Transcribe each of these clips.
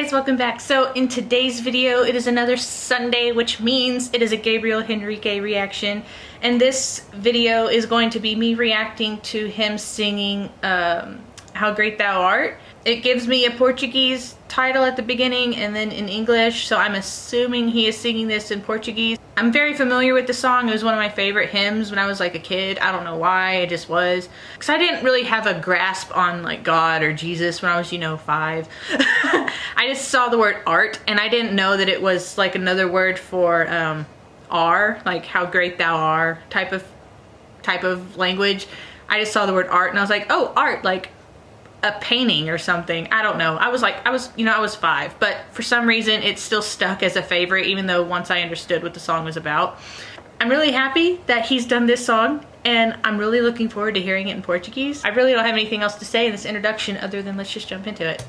guys, welcome back. So in today's video, it is another Sunday, which means it is a Gabriel Henrique reaction. And this video is going to be me reacting to him singing How Great Thou Art. It gives me a Portuguese title at the beginning and then in English, so I'm assuming he is singing this in Portuguese. I'm very familiar with the song. It was one of my favorite hymns when I was like a kid. I don't know why, it just was. Because I didn't really have a grasp on like God or Jesus when I was, 5. I just saw the word art and I didn't know that it was like another word for R, like how great thou art type of language. I just saw the word art and I was like, oh, art, like a painting or something. I don't know. I was 5, but for some reason it still stuck as a favorite, even though once I understood what the song was about. I'm really happy that he's done this song and I'm really looking forward to hearing it in Portuguese. I really don't have anything else to say in this introduction other than let's just jump into it.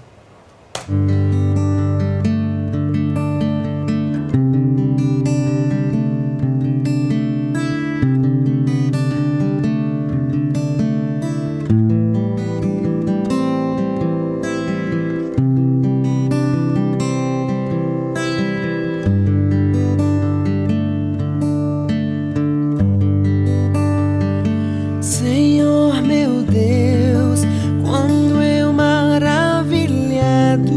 Senhor meu Deus, quando eu maravilhado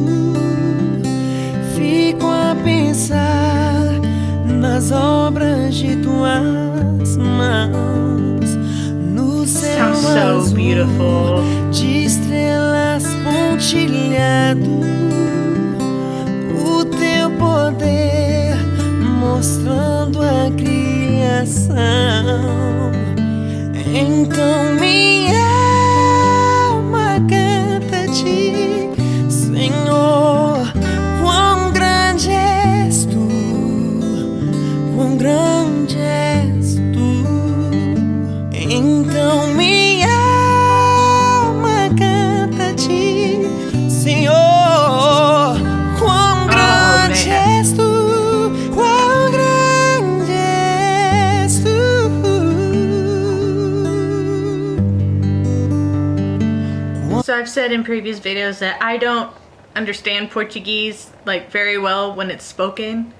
fico a pensar nas obras de tuas mãos, no céu azul de estrelas pontilhado, o teu poder mostrando a criação. Então minha alma canta-te, Senhor, quão grande és tu, quão grande és tu. Então minha alma canta-te, Senhor, quão grande és tu. So I've said in previous videos that I don't understand Portuguese like very well when it's spoken,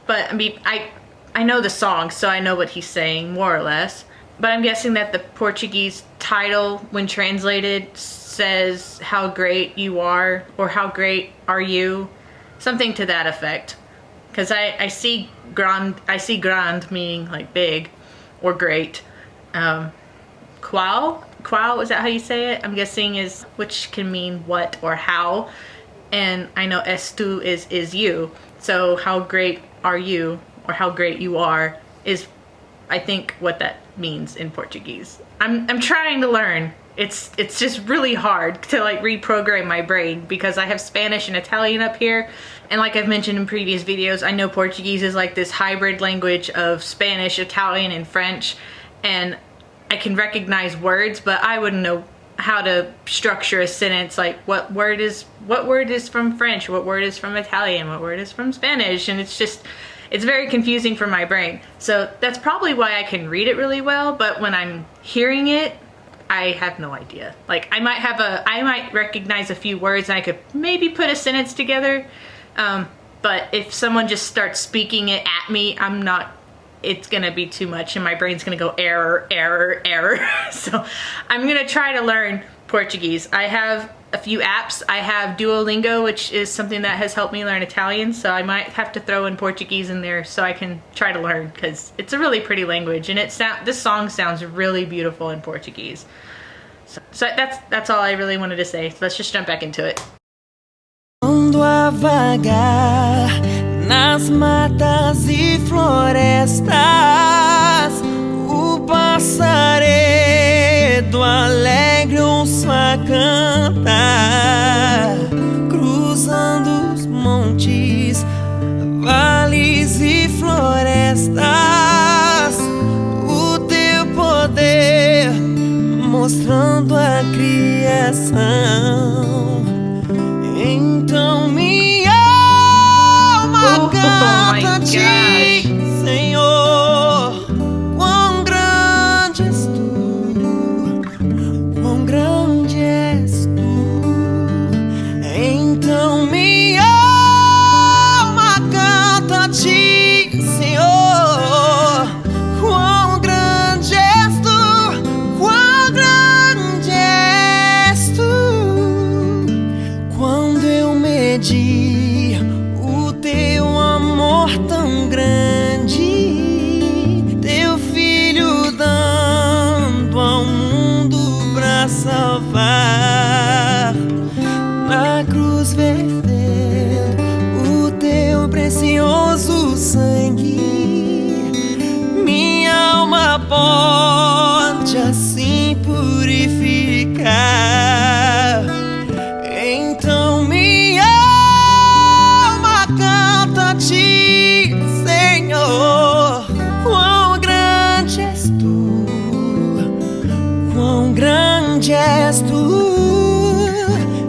but I mean I know the song, so I know what he's saying more or less, but I'm guessing that the Portuguese title when translated says how great you are or how great are you, something to that effect, because I see grand meaning like big or great. Qual, is that how you say it? I'm guessing is, which can mean what or how. And I know es tu is you. So how great are you, or how great you are, is I think what that means in Portuguese. I'm trying to learn. It's just really hard to like reprogram my brain because I have Spanish and Italian up here. And like I've mentioned in previous videos, I know Portuguese is like this hybrid language of Spanish, Italian, and French. And I can recognize words, but I wouldn't know how to structure a sentence, like what word is from French, what word is from Italian, what word is from Spanish, and it's very confusing for my brain. So that's probably why I can read it really well, but when I'm hearing it, I have no idea. Like I might recognize a few words and I could maybe put a sentence together, but if someone just starts speaking it at me, it's gonna be too much and my brain's gonna go error, error, error. So I'm gonna try to learn Portuguese. I have a few apps. I have Duolingo, which is something that has helped me learn Italian, so I might have to throw in Portuguese in there so I can try to learn, because it's a really pretty language and this song sounds really beautiful in Portuguese. So that's all I really wanted to say. So let's just jump back into it. Nas matas e florestas, o passaredo alegre ouça cantar, cruzando os montes, vales e florestas, o teu poder mostrando a criação. Então canta-te, Senhor, quão grande és tu, quão grande és tu. Então me na cruz vertendo o teu precioso sangue. Minha alma pode assim purificar. Então minha alma canta a ti, Senhor. Quão grande és tu, quão grande és tu.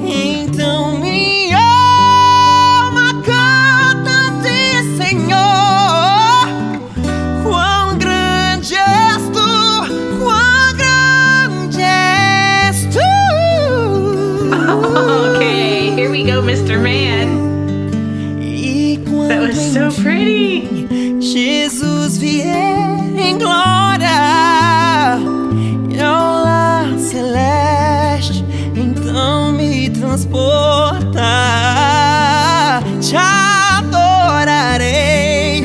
Então minha alma canta a ti, Senhor. Quão grande és tu, quão grande és tu. Okay, here we go, Mr. Man. That was so pretty. Jesus vier em glória e ao lar celeste, então me transporta. Te adorarei,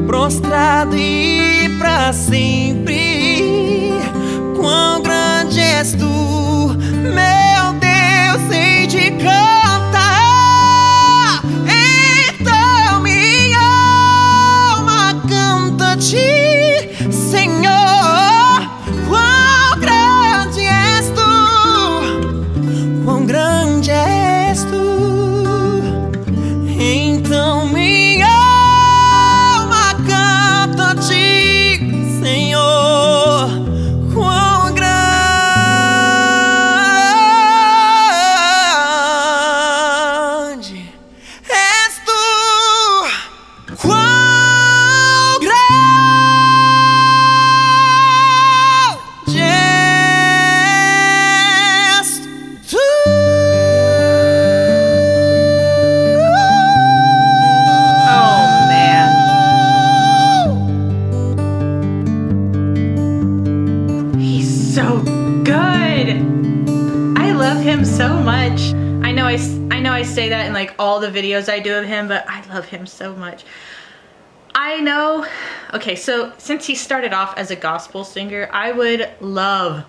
prostrado e pra sempre. Quão grande és tu, meu Deus, hei de cantar. Então minha alma canta a ti, Senhor. Quão grande és tu, quão grande és tu. Então minha alma canta a ti, Senhor. Quão grande és tu, quão grande és tu. Oh man. He's so good. I love him so much. I know I say that in like all the videos I do of him, but I love him so much. I know. Okay, so since he started off as a gospel singer, I would love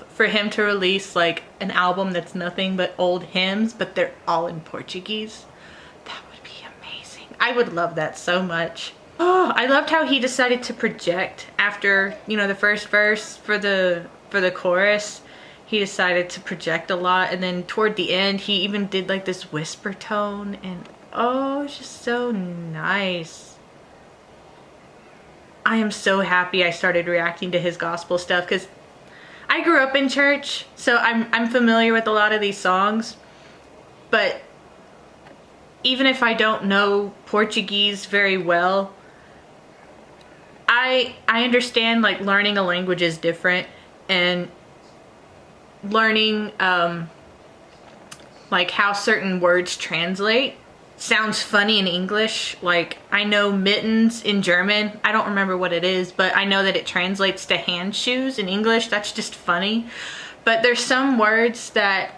for him to release like an album that's nothing but old hymns, but they're all in Portuguese. That would be amazing. I would love that so much. Oh, I loved how he decided to project after, you know, the first verse for the chorus. He decided to project a lot, and then toward the end he even did like this whisper tone, and oh, it's just so nice. I am so happy I started reacting to his gospel stuff because I grew up in church, so I'm familiar with a lot of these songs, but even if I don't know Portuguese very well, I understand like learning a language is different, and learning like how certain words translate sounds funny in English. Like I know mittens in German, I don't remember what it is, but I know that it translates to hand shoes in English. That's just funny. But there's some words that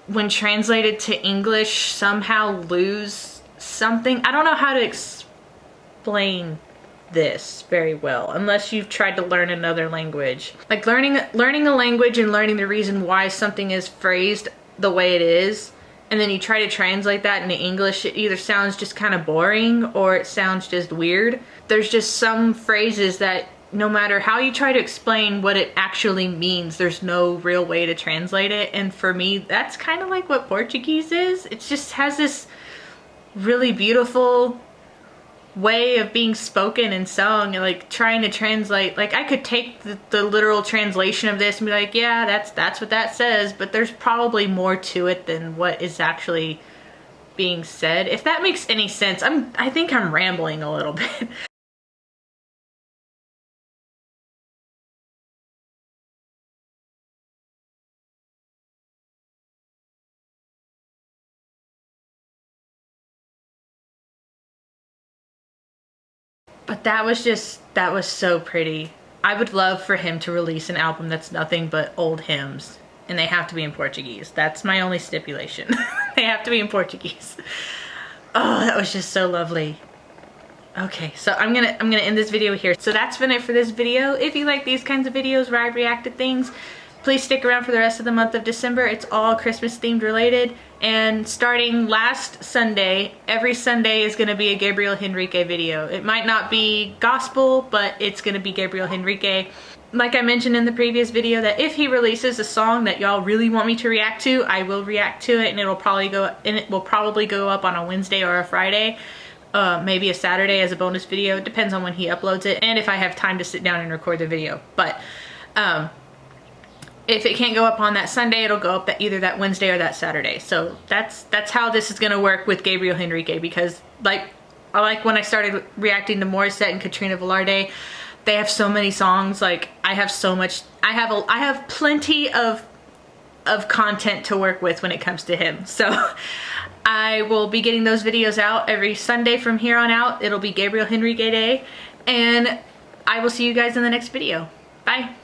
when translated to English somehow lose something. I don't know how to explain this very well unless you've tried to learn another language. Like learning a language and learning the reason why something is phrased the way it is, and then you try to translate that into English, it either sounds just kind of boring or it sounds just weird. There's just some phrases that no matter how you try to explain what it actually means, there's no real way to translate it. And for me, that's kind of like what Portuguese is. It just has this really beautiful way of being spoken and sung, and like trying to translate, like I could take the literal translation of this and be like, yeah, that's what that says, but there's probably more to it than what is actually being said, if that makes any sense. I think I'm rambling a little bit. But that was so pretty. I would love for him to release an album that's nothing but old hymns, and they have to be in Portuguese. That's my only stipulation. They have to be in Portuguese. Oh, that was just so lovely. Okay, so I'm gonna end this video here. So that's been it for this video. If you like these kinds of videos where I react to things, Please stick around for the rest of the month of December. It's all Christmas themed related. And starting last Sunday, every Sunday is going to be a Gabriel Henrique video. It might not be gospel, but it's going to be Gabriel Henrique. Like I mentioned in the previous video, that if he releases a song that y'all really want me to react to, I will react to it, and it will probably go up on a Wednesday or a Friday. Maybe a Saturday as a bonus video. It depends on when he uploads it and if I have time to sit down and record the video. But if it can't go up on that Sunday, it'll go up either that Wednesday or that Saturday. So that's how this is gonna work with Gabriel Henrique, because like when I started reacting to Morissette and Katrina Velarde, they have so many songs. Like I have plenty of content to work with when it comes to him. So I will be getting those videos out every Sunday from here on out. It'll be Gabriel Henrique Day, and I will see you guys in the next video. Bye.